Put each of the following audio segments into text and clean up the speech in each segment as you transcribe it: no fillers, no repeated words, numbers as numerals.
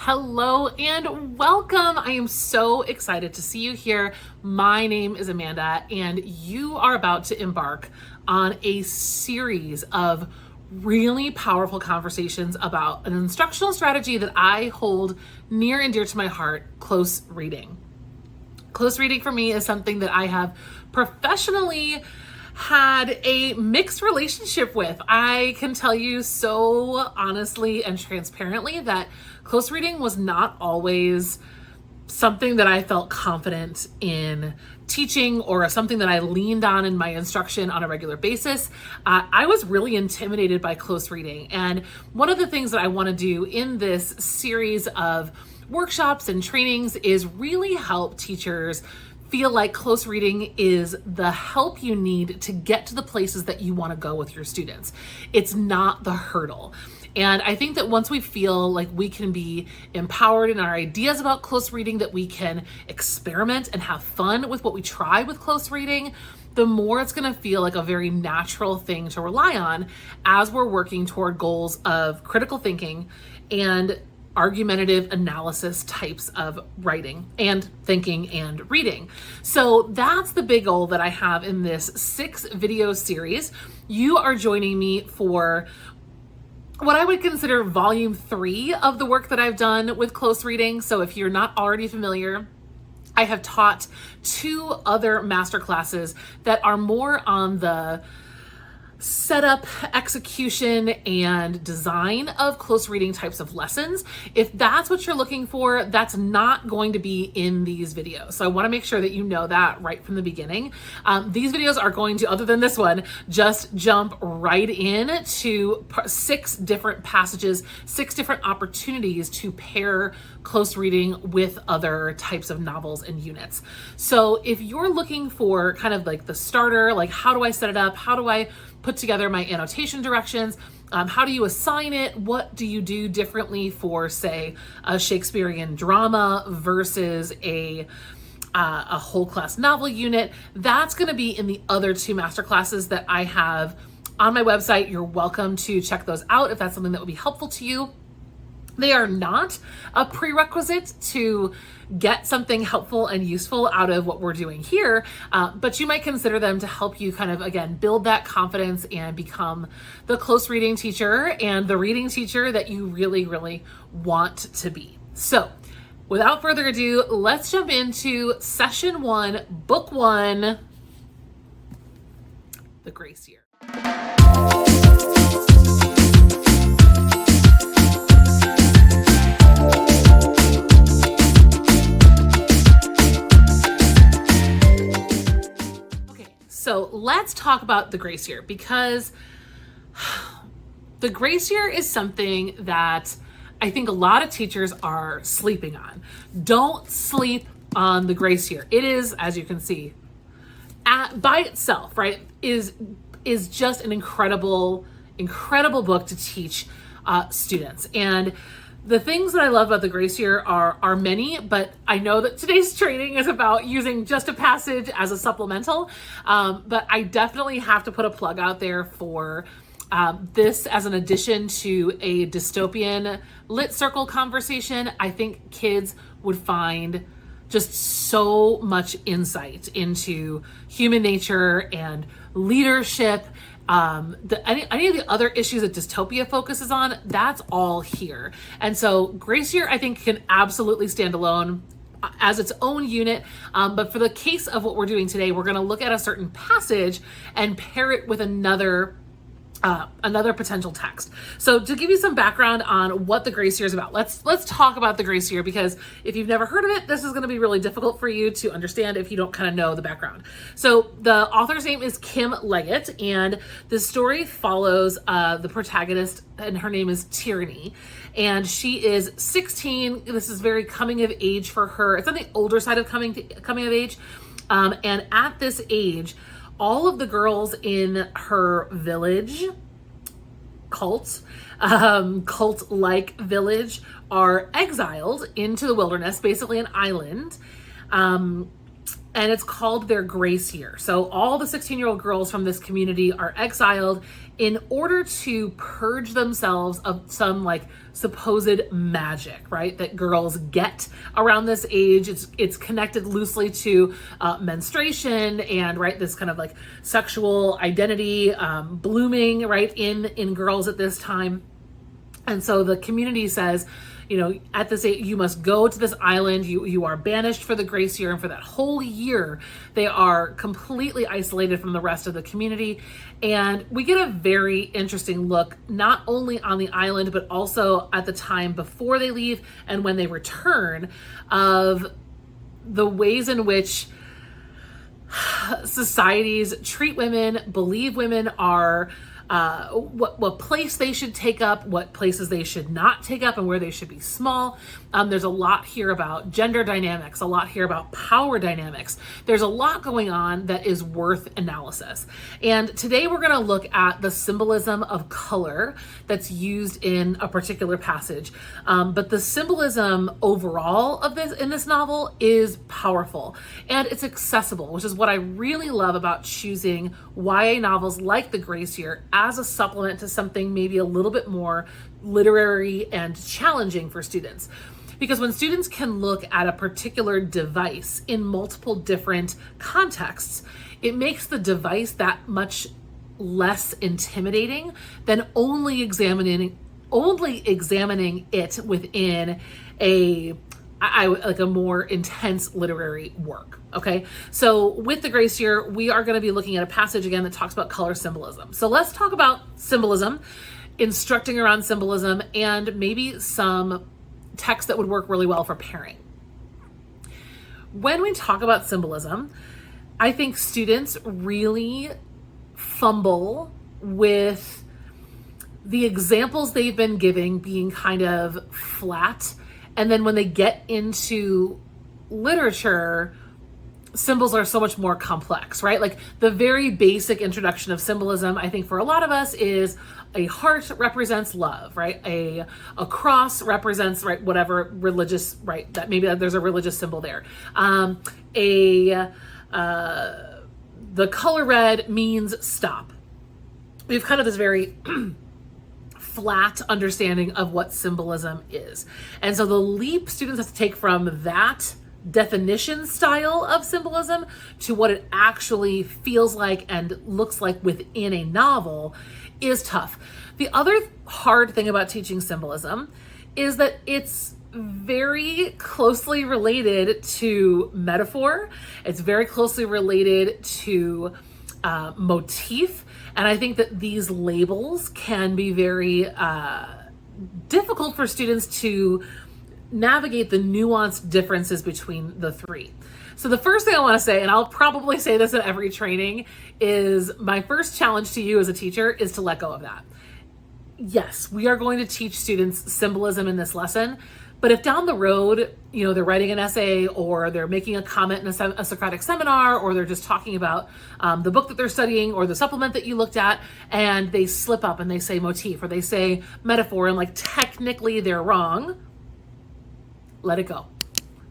Hello and welcome. I am so excited to see you here. My name is Amanda, and you are about to embark on a series of really powerful conversations about an instructional strategy that I hold near and dear to my heart, close reading. Close reading for me is something that I have professionally had a mixed relationship with. I can tell you so honestly and transparently that close reading was not always something that I felt confident in teaching or something that I leaned on in my instruction on a regular basis. I was really intimidated by close reading. And one of the things that I want to do in this series of workshops and trainings is really help teachers feel like close reading is the help you need to get to the places that you want to go with your students. It's not the hurdle. And I think that once we feel like we can be empowered in our ideas about close reading, that we can experiment and have fun with what we try with close reading, the more it's going to feel like a very natural thing to rely on as we're working toward goals of critical thinking and argumentative analysis types of writing and thinking and reading. So that's the big goal that I have in this 6 video series. You are joining me for what I would consider volume 3 of the work that I've done with close reading. So if you're not already familiar, I have taught 2 other masterclasses that are more on the setup, execution, and design of close reading types of lessons. If that's what you're looking for, that's not going to be in these videos. So I want to make sure that you know that right from the beginning. These videos are going to, other than this one, just jump right in to 6 different passages, 6 different opportunities to pair close reading with other types of novels and units. So if you're looking for kind of like the starter, like how do I set it up? How do I put together my annotation directions? How do you assign it? What do you do differently for, say, a Shakespearean drama versus a whole class novel unit? That's going to be in the other 2 masterclasses that I have on my website. You're welcome to check those out if that's something that would be helpful to you. They are not a prerequisite to get something helpful and useful out of what we're doing here, but you might consider them to help you kind of, again, build that confidence and become the close reading teacher and the reading teacher that you really, really want to be. So without further ado, let's jump into session 1, book 1, The Grace Year. So let's talk about the grace year, because the grace year is something that I think a lot of teachers are sleeping on. Don't sleep on the grace year. It is, as you can see, by itself, right, is just an incredible book to teach students. And the things that I love about the grace year are many, but I know that today's training is about using just a passage as a supplemental. But I definitely have to put a plug out there for this as an addition to a dystopian lit circle conversation. I think kids would find just so much insight into human nature and leadership. Any of the other issues that dystopia focuses on, that's all here. And so Grace Year, I think, can absolutely stand alone as its own unit. But for the case of what we're doing today, we're going to look at a certain passage and pair it with another potential text. So to give you some background on what the Grace Year is about, let's talk about the Grace Year, because if you've never heard of it, this is going to be really difficult for you to understand if you don't kind of know the background. So the author's name is Kim Leggit, and the story follows the protagonist, and her name is Tyranny, and she is 16. This is very coming of age for her. It's on the older side of coming of age, and at this age, all of the girls in her village, cult-like village, are exiled into the wilderness, basically an island, and it's called their grace year. So all the 16-year-old girls from this community are exiled in order to purge themselves of some like supposed magic, right? That girls get around this age. It's connected loosely to menstruation and right this kind of like sexual identity blooming right in girls at this time. And so the community says, you know, at this age, you must go to this island. You are banished for the grace year, and for that whole year, they are completely isolated from the rest of the community. And we get a very interesting look, not only on the island, but also at the time before they leave and when they return, of the ways in which societies treat women, believe women are what place they should take up, what places they should not take up, and where they should be small. There's a lot here about gender dynamics, a lot here about power dynamics. There's a lot going on that is worth analysis. And today we're going to look at the symbolism of color that's used in a particular passage. But the symbolism overall of this in this novel is powerful and it's accessible, which is what I really love about choosing YA novels like The Grace Year as a supplement to something maybe a little bit more literary and challenging for students. Because when students can look at a particular device in multiple different contexts, it makes the device that much less intimidating than only examining it within a more intense literary work. Okay, so with The Grace Year, we are going to be looking at a passage again that talks about color symbolism. So let's talk about symbolism, instructing around symbolism, and maybe some text that would work really well for pairing. When we talk about symbolism, I think students really fumble with the examples they've been giving being kind of flat. And then when they get into literature, symbols are so much more complex, right? Like the very basic introduction of symbolism, I think for a lot of us, is a heart represents love, right? A cross represents, right, whatever religious, right, that maybe there's a religious symbol there. The color red means stop. We have kind of this very flat understanding of what symbolism is. And so the leap students have to take from that definition style of symbolism to what it actually feels like and looks like within a novel is tough. The other hard thing about teaching symbolism is that it's very closely related to metaphor. It's very closely related to motif. And I think that these labels can be very difficult for students to navigate the nuanced differences between the three. So the first thing I want to say, and I'll probably say this in every training, is my first challenge to you as a teacher is to let go of that. Yes, we are going to teach students symbolism in this lesson, but if down the road, you know, they're writing an essay or they're making a comment in a Socratic seminar, or they're just talking about the book that they're studying or the supplement that you looked at, and they slip up and they say motif or they say metaphor and like technically they're wrong, let it go.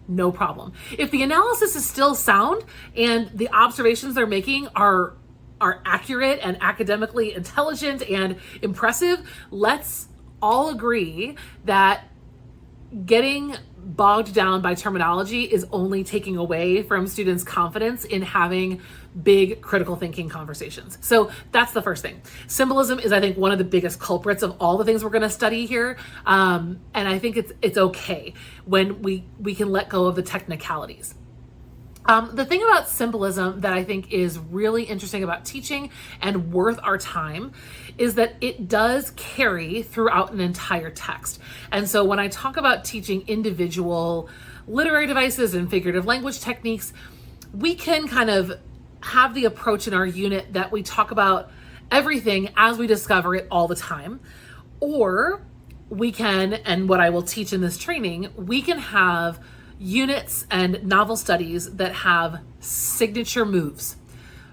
No problem. If the analysis is still sound and the observations they're making are accurate and academically intelligent and impressive, let's all agree that getting bogged down by terminology is only taking away from students' confidence in having big critical thinking conversations. So that's the first thing. Symbolism is, I think, one of the biggest culprits of all the things we're going to study here. And I think it's okay when we can let go of the technicalities. The thing about symbolism that I think is really interesting about teaching and worth our time is that it does carry throughout an entire text. And so when I talk about teaching individual literary devices and figurative language techniques, we can kind of have the approach in our unit that we talk about everything as we discover it all the time. Or we can, and what I will teach in this training, we can have units and novel studies that have signature moves.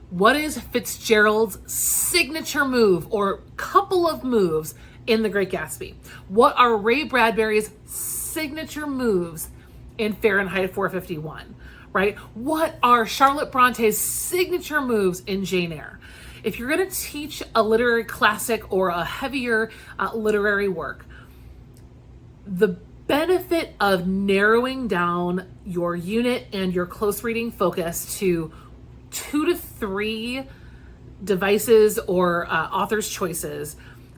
What is Fitzgerald's signature move or couple of moves in The Great Gatsby? What are Ray Bradbury's signature moves in Fahrenheit 451? right? What are Charlotte Bronte's signature moves in Jane Eyre? If you're going to teach a literary classic or a heavier literary work, the benefit of narrowing down your unit and your close reading focus to 2 to 3 devices or author's choices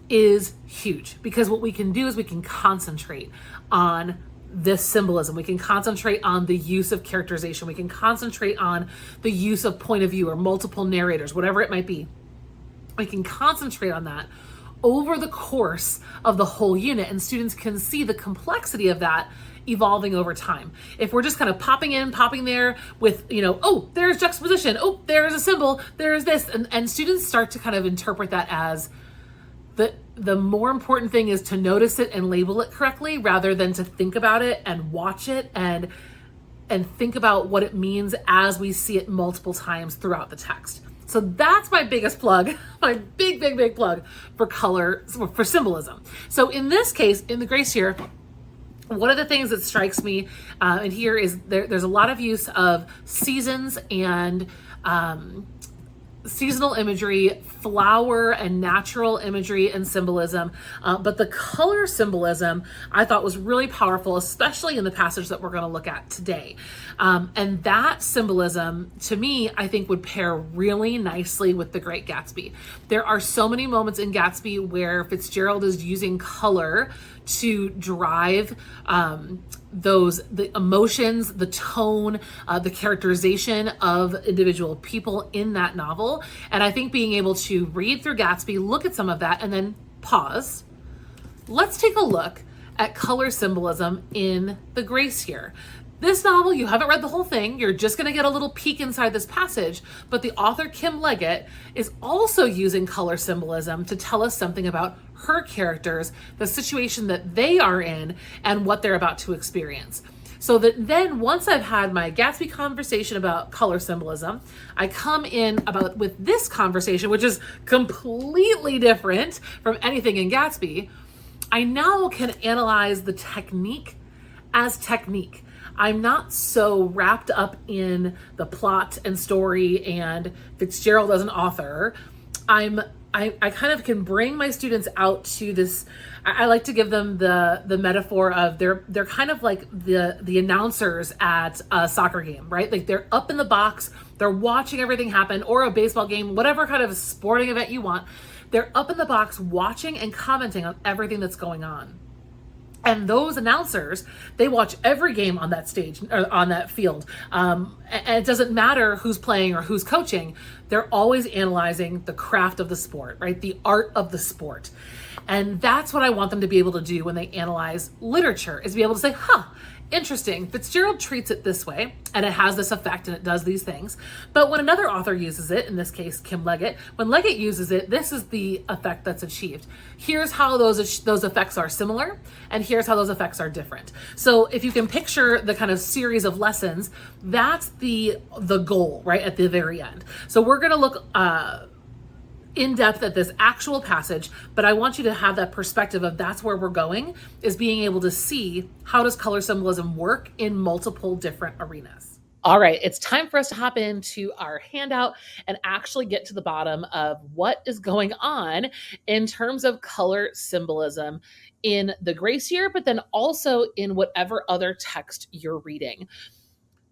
is huge, because what we can do is we can concentrate on this symbolism. We can concentrate on the use of characterization. We can concentrate on the use of point of view or multiple narrators, whatever it might be. We can concentrate on that over the course of the whole unit, and students can see the complexity of that evolving over time. If we're just kind of popping in, popping there with, oh, there's juxtaposition, oh, there's a symbol, there's this, and students start to kind of interpret that as the more important thing is to notice it and label it correctly, rather than to think about it and watch it and think about what it means as we see it multiple times throughout the text. So that's my biggest plug, my big plug for color, for symbolism. So in this case, in the Grace here, one of the things that strikes me in here is there's a lot of use of seasons and seasonal imagery, flower and natural imagery and symbolism. But the color symbolism I thought was really powerful, especially in the passage that we're going to look at today. And that symbolism, to me, I think would pair really nicely with The Great Gatsby. There are so many moments in Gatsby where Fitzgerald is using color to drive the emotions, the tone, the characterization of individual people in that novel. And I think being able to read through Gatsby, look at some of that, and then pause. Let's take a look at color symbolism in The Grace here. This novel, you haven't read the whole thing. You're just going to get a little peek inside this passage, but the author, Kim Leggit, is also using color symbolism to tell us something about her characters, the situation that they are in, and what they're about to experience. So that then once I've had my Gatsby conversation about color symbolism, I come in with this conversation, which is completely different from anything in Gatsby. I now can analyze the technique as technique. I'm not so wrapped up in the plot and story and Fitzgerald as an author. I kind of can bring my students out to this. I like to give them the metaphor of they're kind of like the announcers at a soccer game, right? Like they're up in the box, they're watching everything happen, or a baseball game, whatever kind of sporting event you want. They're up in the box watching and commenting on everything that's going on. And those announcers, they watch every game on that stage or on that field. And it doesn't matter who's playing or who's coaching. They're always analyzing the craft of the sport, right? The art of the sport. And that's what I want them to be able to do when they analyze literature, is be able to say, interesting, Fitzgerald treats it this way, and it has this effect, and it does these things. But when another author uses it, in this case, Kim Leggit, when Leggit uses it, this is the effect that's achieved. Here's how those effects are similar, and here's how those effects are different. So if you can picture the kind of series of lessons, that's the goal, right, at the very end. So we're going to look in depth at this actual passage, but I want you to have that perspective of that's where we're going, is being able to see how does color symbolism work in multiple different arenas. All right, it's time for us to hop into our handout and actually get to the bottom of what is going on in terms of color symbolism in the Grace year, but then also in whatever other text you're reading.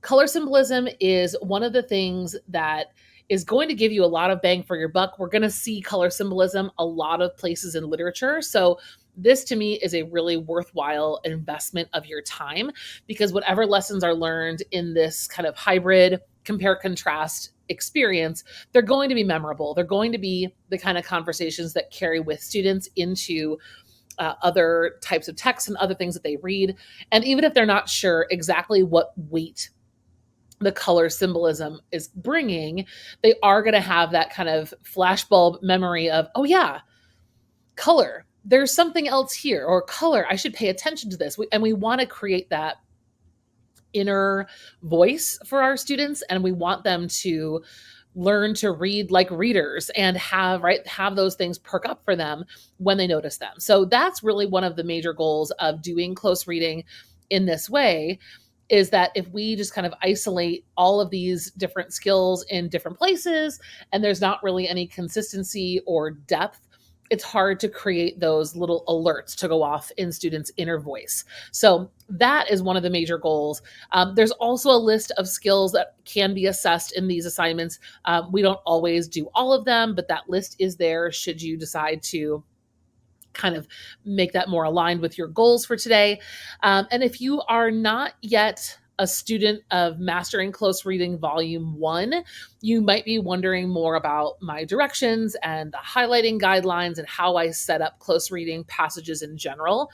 Color symbolism is one of the things that is going to give you a lot of bang for your buck. We're going to see color symbolism a lot of places in literature. So this to me is a really worthwhile investment of your time, because whatever lessons are learned in this kind of hybrid compare contrast experience, they're going to be memorable. They're going to be the kind of conversations that carry with students into other types of texts and other things that they read. And even if they're not sure exactly what weight the color symbolism is bringing, they are going to have that kind of flashbulb memory of, oh yeah, color, there's something else here, or color, I should pay attention to this. And we want to create that inner voice for our students, and we want them to learn to read like readers and have those things perk up for them when they notice them. So that's really one of the major goals of doing close reading in this way, is that if we just kind of isolate all of these different skills in different places and there's not really any consistency or depth, it's hard to create those little alerts to go off in students' inner voice. So that is one of the major goals. There's also a list of skills that can be assessed in these assignments. We don't always do all of them, but that list is there should you decide to kind of make that more aligned with your goals for today. And if you are not yet a student of Mastering Close Reading Volume 1, you might be wondering more about my directions and the highlighting guidelines and how I set up close reading passages in general.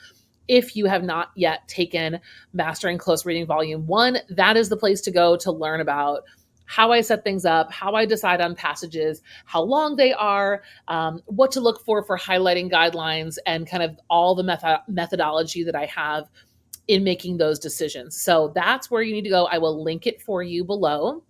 If you have not yet taken Mastering Close Reading Volume 1, that is the place to go to learn about how I set things up, how I decide on passages, how long they are, what to look for highlighting guidelines, and kind of all the methodology that I have in making those decisions. So that's where you need to go. I will link it for you below.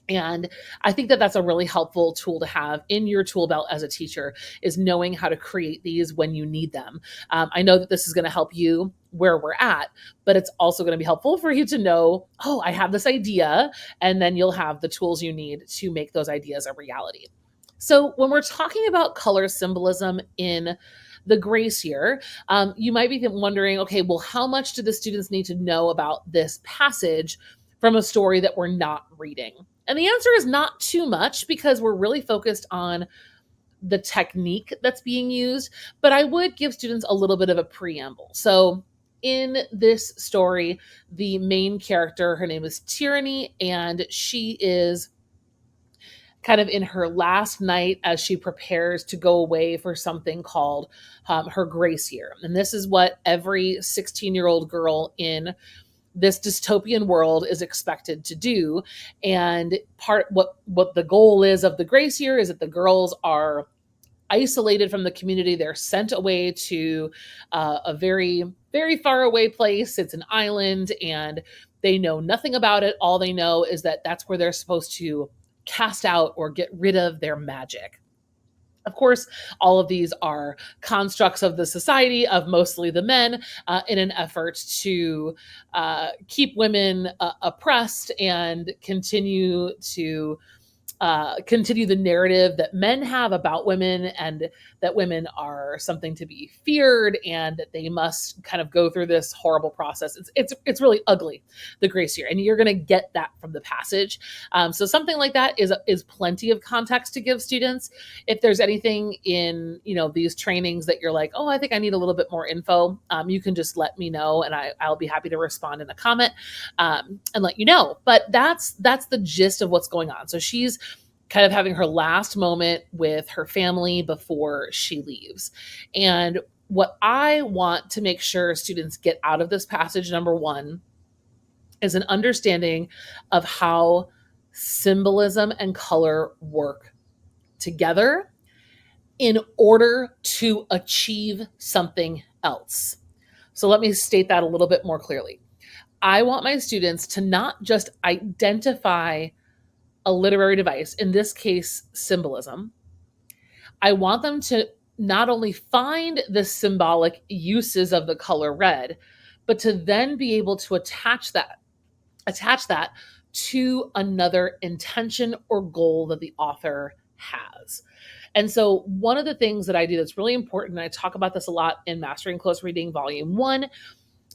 And I think that that's a really helpful tool to have in your tool belt as a teacher, is knowing how to create these when you need them. I know that this is going to help you where we're at, but it's also going to be helpful for you to know, oh, I have this idea, and then you'll have the tools you need to make those ideas a reality. So when we're talking about color symbolism in the grace year, you might be wondering, okay, well, how much do the students need to know about this passage from a story that we're not reading? And the answer is not too much, because we're really focused on the technique that's being used, but I would give students a little bit of a preamble. So in this story, the main character, her name is Tyranny, and she is kind of in her last night as she prepares to go away for something called her grace year. And this is what every 16-year-old girl in this dystopian world is expected to do. And what the goal is of the grace year is that the girls are isolated from the community. They're sent away to a very, very far away place. It's an island, and they know nothing about it. All they know is that that's where they're supposed to cast out or get rid of their magic. Of course, all of these are constructs of the society, of mostly the men, in an effort to keep women oppressed and continue the narrative that men have about women, and that women are something to be feared, and that they must kind of go through this horrible process. It's really ugly, the grace year, and you're going to get that from the passage. So something like that is plenty of context to give students. If there's anything in these trainings that you're like, oh, I think I need a little bit more info, you can just let me know, and I'll be happy to respond in a comment and let you know. But that's the gist of what's going on. So she's kind of having her last moment with her family before she leaves. And what I want to make sure students get out of this passage, number one, is an understanding of how symbolism and color work together in order to achieve something else. So let me state that a little bit more clearly. I want my students to not just identify a literary device, in this case, symbolism. I want them to not only find the symbolic uses of the color red, but to then be able to attach that to another intention or goal that the author has. And so one of the things that I do that's really important, and I talk about this a lot in Mastering Close Reading Volume 1,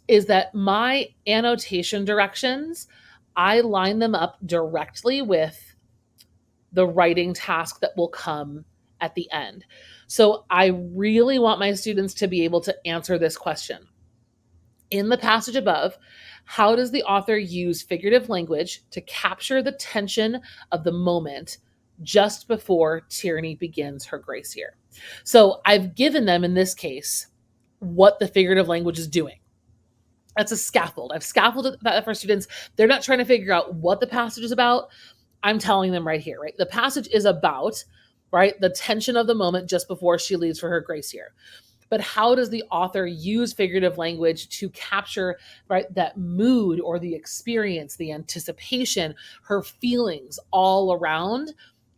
is that my annotation directions, I line them up directly with the writing task that will come at the end. So I really want my students to be able to answer this question. In the passage above, how does the author use figurative language to capture the tension of the moment just before Tyranny begins her grace year? So I've given them, in this case, what the figurative language is doing. That's a scaffold. I've scaffolded that for students. They're not trying to figure out what the passage is about. I'm telling them right here, right? The passage is about, right, the tension of the moment just before she leaves for her grace year. But how does the author use figurative language to capture, right, that mood or the experience, the anticipation, her feelings all around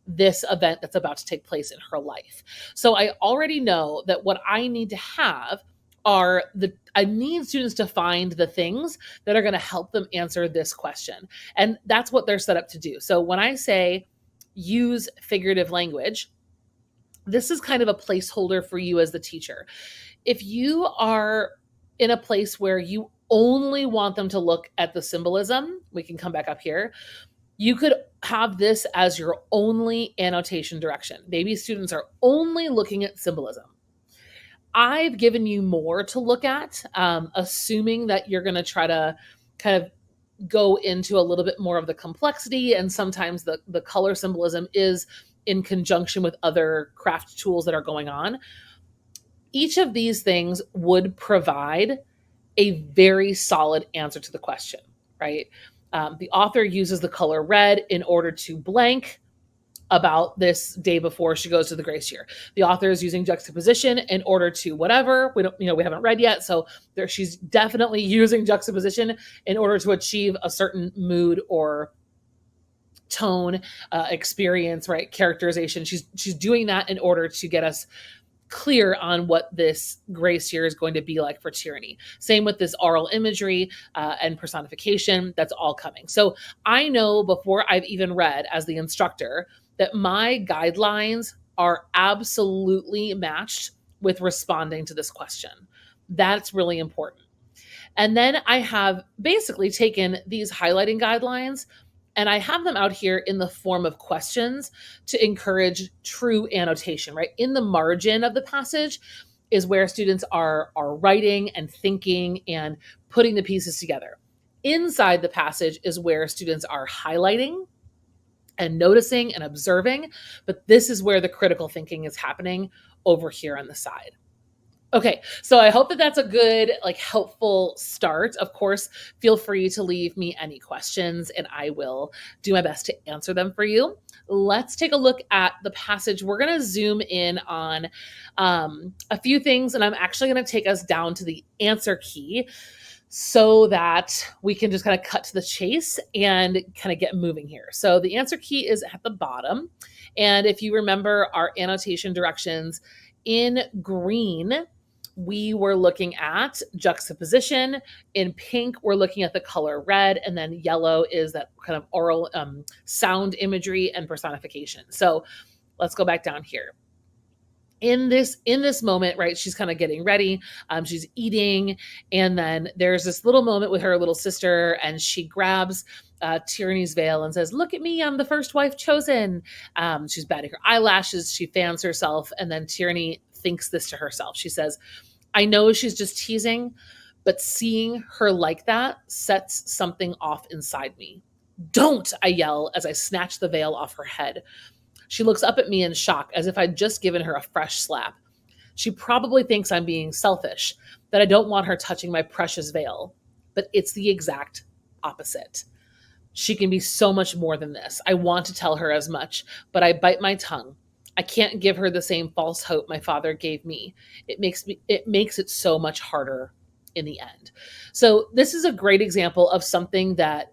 this event that's about to take place in her life? So I already know that what I need to have I need students to find the things that are going to help them answer this question. And that's what they're set up to do. So when I say use figurative language, this is kind of a placeholder for you as the teacher. If you are in a place where you only want them to look at the symbolism, we can come back up here. You could have this as your only annotation direction. Maybe students are only looking at symbolism. I've given you more to look at, assuming that you're going to try to kind of go into a little bit more of the complexity, and sometimes the color symbolism is in conjunction with other craft tools that are going on. Each of these things would provide a very solid answer to the question, right? The author uses the color red in order to blank about this day before she goes to the grace year. The author is using juxtaposition in order to whatever. We haven't read yet, so she's definitely using juxtaposition in order to achieve a certain mood or tone, experience, right? Characterization. She's doing that in order to get us clear on what this grace year is going to be like for tyranny. Same with this aural imagery and personification. That's all coming. So I know before I've even read as the instructor that my guidelines are absolutely matched with responding to this question. That's really important. And then I have basically taken these highlighting guidelines and I have them out here in the form of questions to encourage true annotation, right? In the margin of the passage is where students are writing and thinking and putting the pieces together. Inside the passage is where students are highlighting and noticing and observing, but this is where the critical thinking is happening over here on the side. Okay, so I hope that that's a good, helpful start. Of course, feel free to leave me any questions and I will do my best to answer them for you. Let's take a look at the passage. We're going to zoom in on a few things, and I'm actually going to take us down to the answer key so that we can just kind of cut to the chase and kind of get moving here. So the answer key is at the bottom. And if you remember our annotation directions in green, we were looking at juxtaposition. In pink, we're looking at the color red, and then yellow is that kind of aural sound imagery and personification. So let's go back down here. In this moment, right, she's kind of getting ready. She's eating, and then there's this little moment with her little sister, and she grabs Tyranny's veil and says, "Look at me, I'm the first wife chosen." She's batting her eyelashes, she fans herself, and then Tyranny thinks this to herself. She says, "I know she's just teasing, but seeing her like that sets something off inside me." "Don't!" I yell as I snatch the veil off her head. She looks up at me in shock, as if I'd just given her a fresh slap. She probably thinks I'm being selfish, that I don't want her touching my precious veil, but it's the exact opposite. She can be so much more than this. I want to tell her as much, but I bite my tongue. I can't give her the same false hope my father gave me. It makes it so much harder in the end. So this is a great example of something that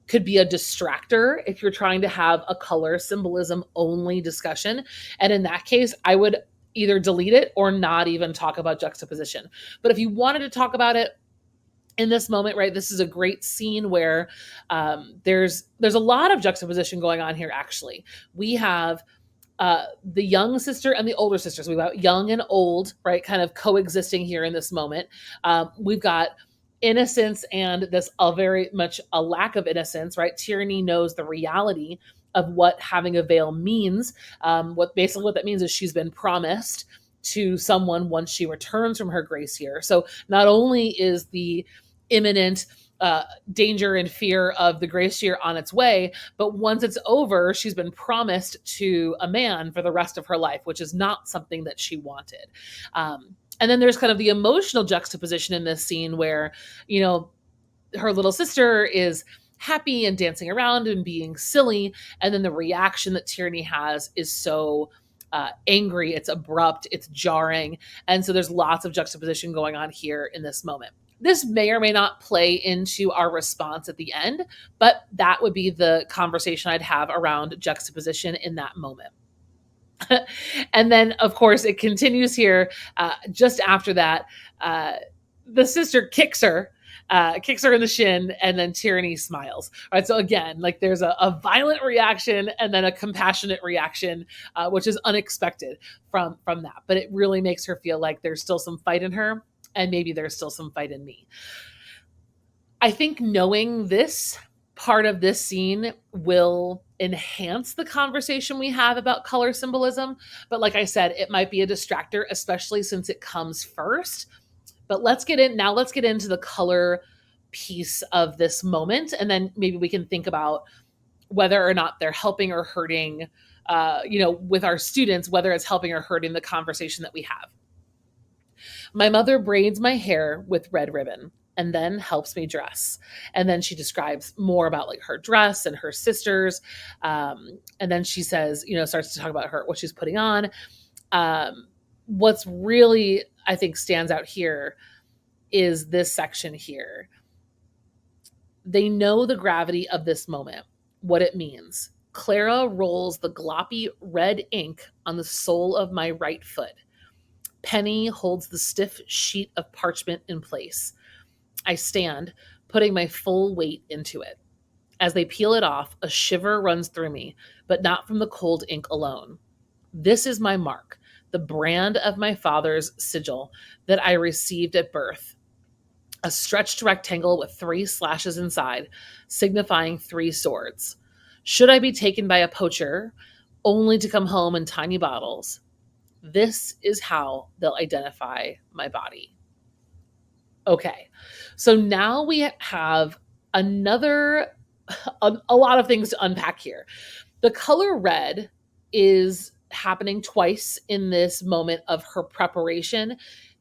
could be a distractor if you're trying to have a color symbolism only discussion. And in that case, I would either delete it or not even talk about juxtaposition. But if you wanted to talk about it in this moment, right, this is a great scene where there's a lot of juxtaposition going on here, actually. We have the young sister and the older sister. So we've got young and old, right, kind of coexisting here in this moment. We've got innocence and this very much a lack of innocence, right? Tyranny knows the reality of what having a veil means. What that means is she's been promised to someone once she returns from her grace year. So not only is the imminent danger and fear of the grace year on its way, but once it's over, she's been promised to a man for the rest of her life, which is not something that she wanted. And then there's kind of the emotional juxtaposition in this scene where, her little sister is happy and dancing around and being silly. And then the reaction that Tyranny has is so angry, it's abrupt, it's jarring. And so there's lots of juxtaposition going on here in this moment. This may or may not play into our response at the end, but that would be the conversation I'd have around juxtaposition in that moment. And then, of course, it continues here. Just after that, uh, the sister kicks her in the shin, and then Tyranny smiles. All right, so again, like there's a violent reaction and then a compassionate reaction, which is unexpected from that. But it really makes her feel like there's still some fight in her, and maybe there's still some fight in me. I think knowing this part of this scene will enhance the conversation we have about color symbolism. But like I said, it might be a distractor, especially since it comes first. But let's get into the color piece of this moment. And then maybe we can think about whether or not they're helping or hurting, with our students, whether it's helping or hurting the conversation that we have. My mother braids my hair with red ribbon and then helps me dress. And then she describes more about like her dress and her sisters. And then she says, starts to talk about what she's putting on. What's really, I think, stands out here is this section here. They know the gravity of this moment, what it means. Clara rolls the gloppy red ink on the sole of my right foot. Penny holds the stiff sheet of parchment in place. I stand, putting my full weight into it. As they peel it off, a shiver runs through me, but not from the cold ink alone. This is my mark, the brand of my father's sigil that I received at birth. A stretched rectangle with 3 slashes inside, signifying 3 swords. Should I be taken by a poacher, only to come home in tiny bottles, this is how they'll identify my body. Okay, so now we have a lot of things to unpack here. The color red is happening twice in this moment of her preparation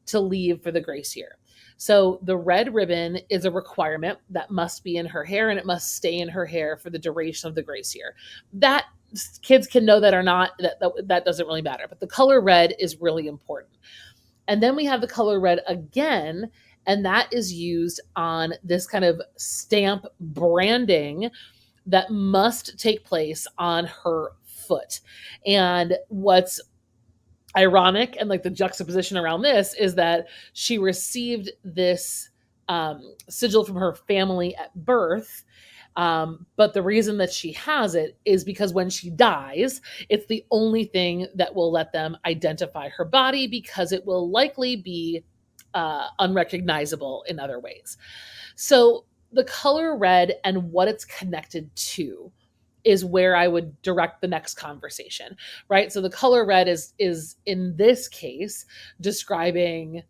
to leave for the grace year. So the red ribbon is a requirement that must be in her hair, and it must stay in her hair for the duration of the grace year. That kids can know that or not, that doesn't really matter. But the color red is really important. And then we have the color red again, and that is used on this kind of stamp branding that must take place on her foot. And what's ironic and like the juxtaposition around this is that she received this sigil from her family at birth. But the reason that she has it is because when she dies, it's the only thing that will let them identify her body, because it will likely be unrecognizable in other ways. So the color red and what it's connected to is where I would direct the next conversation, right? So the color red is in this case describing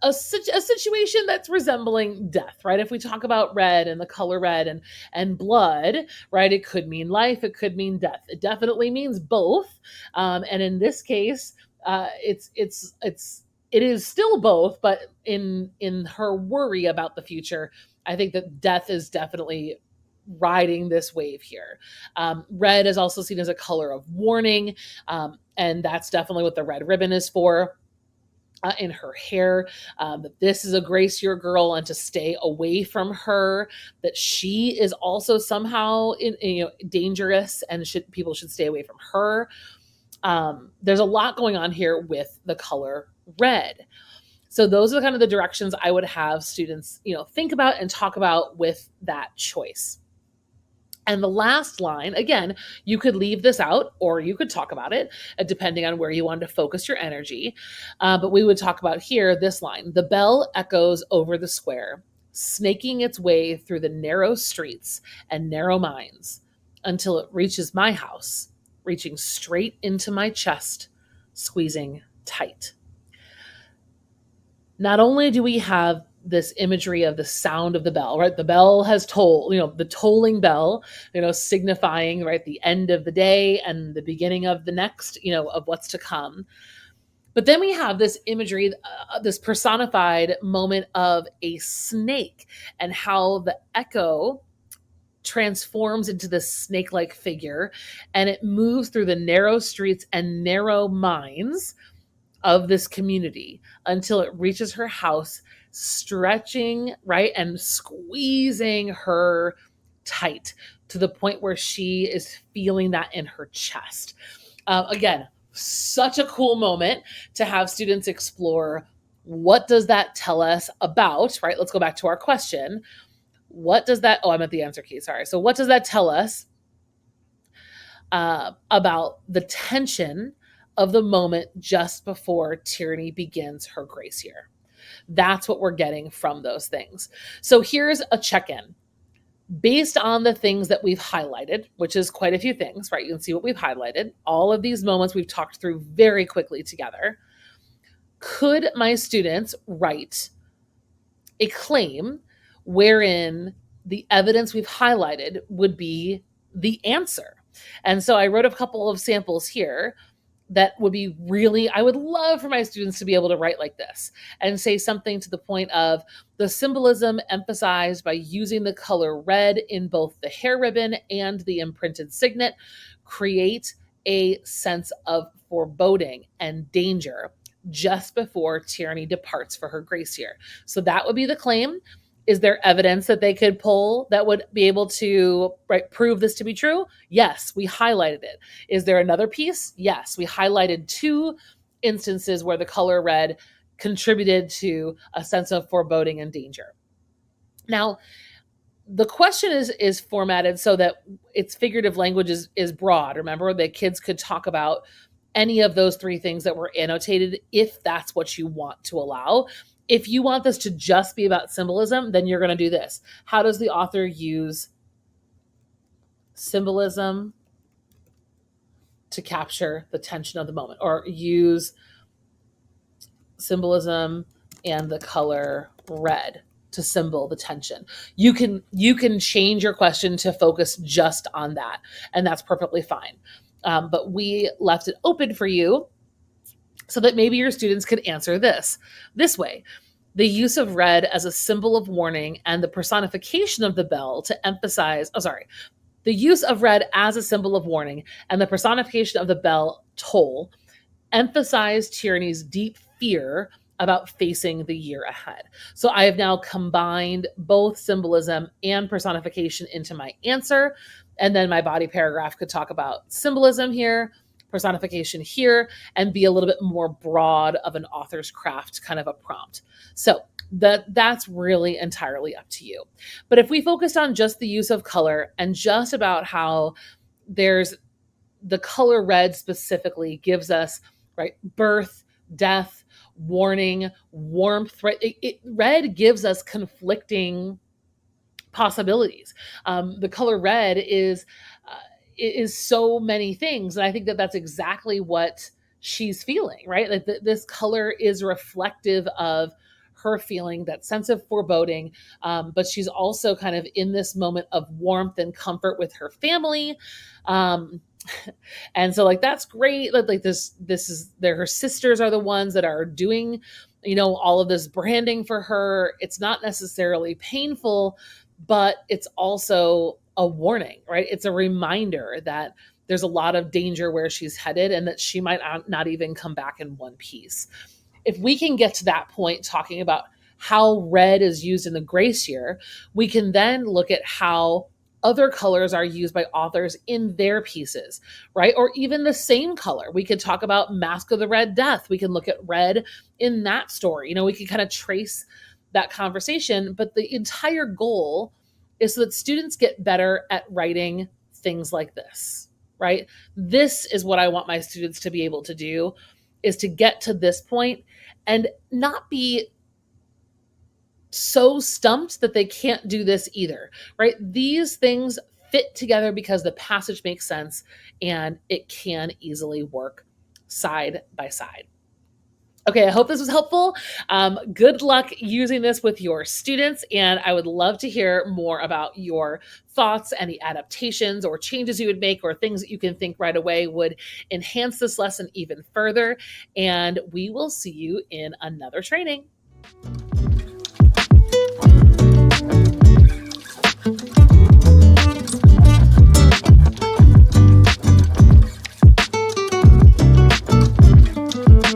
a situation that's resembling death, right? If we talk about red and the color red and blood, right, it could mean life, it could mean death. It definitely means both, and in this case, it is still both. But in her worry about the future, I think that death is definitely riding this wave here. Red is also seen as a color of warning, and that's definitely what the red ribbon is for. In her hair, that this is a grace year girl, and to stay away from her, that she is also somehow dangerous, and people should stay away from her. There's a lot going on here with the color red. So those are kind of the directions I would have students, think about and talk about with that choice. And the last line, again, you could leave this out or you could talk about it, depending on where you wanted to focus your energy. But we would talk about here this line: the bell echoes over the square, snaking its way through the narrow streets and narrow minds until it reaches my house, reaching straight into my chest, squeezing tight. Not only do we have this imagery of the sound of the bell, right? The bell has tolled, the tolling bell, signifying, right, the end of the day and the beginning of the next, of what's to come. But then we have this imagery, this personified moment of a snake, and how the echo transforms into this snake-like figure, and it moves through the narrow streets and narrow minds of this community until it reaches her house, stretching, right, and squeezing her tight to the point where she is feeling that in her chest. Again, such a cool moment to have students explore, what does that tell us about, right? Let's go back to our question. What does that, oh, I'm at the answer key, sorry. So what does that tell us about the tension of the moment just before Tyranny begins her grace year? That's what we're getting from those things. So here's a check-in. Based on the things that we've highlighted, which is quite a few things, right? You can see what we've highlighted. All of these moments we've talked through very quickly together. Could my students write a claim wherein the evidence we've highlighted would be the answer? And so I wrote a couple of samples here that would be really, I would love for my students to be able to write like this and say something to the point of, the symbolism emphasized by using the color red in both the hair ribbon and the imprinted signet create a sense of foreboding and danger just before Tyranny departs for her grace year. So that would be the claim. Is there evidence that they could pull that would be able to, right, prove this to be true? Yes, we highlighted it. Is there another piece? Yes, we highlighted 2 instances where the color red contributed to a sense of foreboding and danger. Now, the question is formatted so that its figurative language is broad. Remember, that kids could talk about any of those 3 things that were annotated if that's what you want to allow. If you want this to just be about symbolism, then you're going to do this. How does the author use symbolism to capture the tension of the moment? Or use symbolism and the color red to symbol the tension. You can change your question to focus just on that, and that's perfectly fine. But we left it open for you so that maybe your students could answer this way. The use of red as a symbol of warning and the personification of the bell to emphasize, the use of red as a symbol of warning and the personification of the bell toll emphasize Tyranny's deep fear about facing the year ahead. So I have now combined both symbolism and personification into my answer. And then my body paragraph could talk about symbolism here, personification here, and be a little bit more broad of an author's craft kind of a prompt. So that's really entirely up to you. But if we focused on just the use of color and just about how there's the color red specifically gives us, right, birth, death, warning, warmth, right? Red gives us conflicting possibilities. The color red is so many things. And I think that that's exactly what she's feeling, right? Like this color is reflective of her feeling that sense of foreboding, but she's also kind of in this moment of warmth and comfort with her family. And so like, that's great. Like this is there, her sisters are the ones that are doing, all of this branding for her. It's not necessarily painful, but it's also a warning, right? It's a reminder that there's a lot of danger where she's headed and that she might not even come back in one piece. If we can get to that point, talking about how red is used in the grace year, we can then look at how other colors are used by authors in their pieces, right? Or even the same color. We could talk about Mask of the Red Death. We can look at red in that story. We can kind of trace that conversation, but the entire goal is so that students get better at writing things like this, right? This is what I want my students to be able to do, is to get to this point and not be so stumped that they can't do this either, right? These things fit together because the passage makes sense and it can easily work side by side. Okay, I hope this was helpful. Good luck using this with your students, and I would love to hear more about your thoughts, any adaptations or changes you would make, or things that you can think right away would enhance this lesson even further. And we will see you in another training.